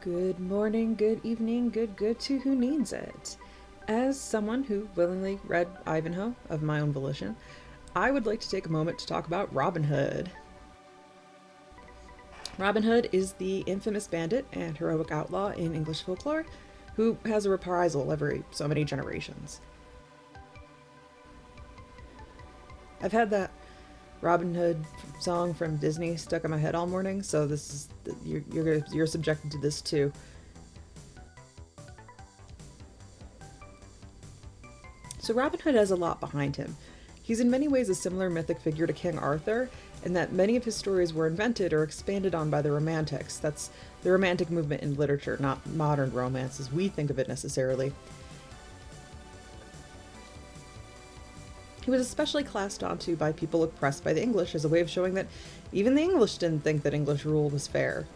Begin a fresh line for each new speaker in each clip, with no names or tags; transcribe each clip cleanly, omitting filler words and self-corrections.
Good morning, good evening, good to who needs it. As someone who willingly read Ivanhoe of my own volition, I would like to take a moment to talk about Robin Hood. Robin Hood is the infamous bandit and heroic outlaw in English folklore who has a reprisal every so many generations. I've had that Robin Hood song from Disney stuck in my head all morning, so this is you're subjected to this too. So Robin Hood has a lot behind him. He's in many ways a similar mythic figure to King Arthur, in that many of his stories were invented or expanded on by the Romantics. That's the Romantic movement in literature, not modern romance as we think of it necessarily. He was especially classed onto by people oppressed by the English as a way of showing that even the English didn't think that English rule was fair.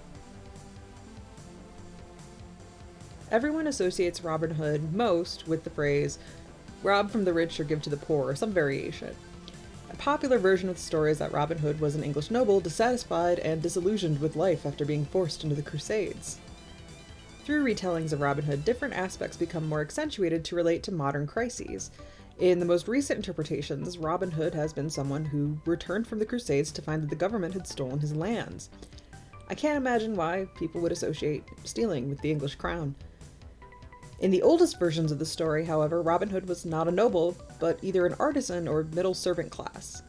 Everyone associates Robin Hood most with the phrase, rob from the rich or give to the poor, or some variation. A popular version of the story is that Robin Hood was an English noble dissatisfied and disillusioned with life after being forced into the Crusades. Through retellings of Robin Hood, different aspects become more accentuated to relate to modern crises. In the most recent interpretations, Robin Hood has been someone who returned from the Crusades to find that the government had stolen his lands. I can't imagine why people would associate stealing with the English crown. In the oldest versions of the story, however, Robin Hood was not a noble, but either an artisan or middle servant class.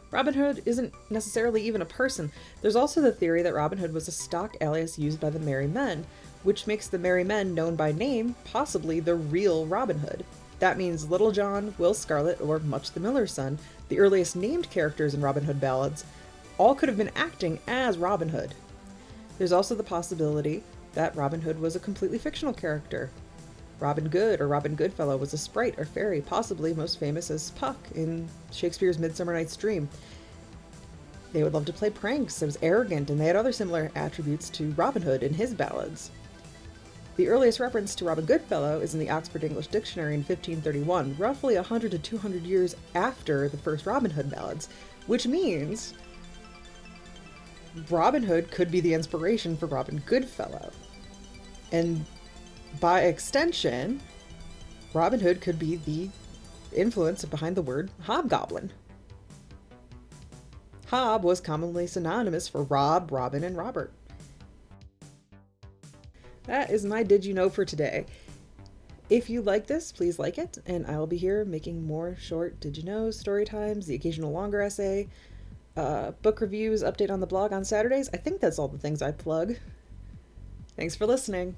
Robin Hood isn't necessarily even a person. There's also the theory that Robin Hood was a stock alias used by the Merry Men, which makes the Merry Men known by name possibly the real Robin Hood. That means Little John, Will Scarlet, or Much the Miller's Son, the earliest named characters in Robin Hood ballads, all could have been acting as Robin Hood. There's also the possibility that Robin Hood was a completely fictional character. Robin Good or Robin Goodfellow was a sprite or fairy, possibly most famous as Puck in Shakespeare's Midsummer Night's Dream. They would love to play pranks, it was arrogant, and they had other similar attributes to Robin Hood in his ballads. The earliest reference to Robin Goodfellow is in the Oxford English Dictionary in 1531, roughly 100 to 200 years after the first Robin Hood ballads, which means Robin Hood could be the inspiration for Robin Goodfellow. And by extension, Robin Hood could be the influence behind the word hobgoblin. Hob was commonly synonymous for Rob, Robin, and Robert. That is my Did You Know for today. If you like this, please like it, and I will be here making more short Did You Know, story times, the occasional longer essay, book reviews, update on the blog on Saturdays. I think that's all the things I plug. Thanks for listening.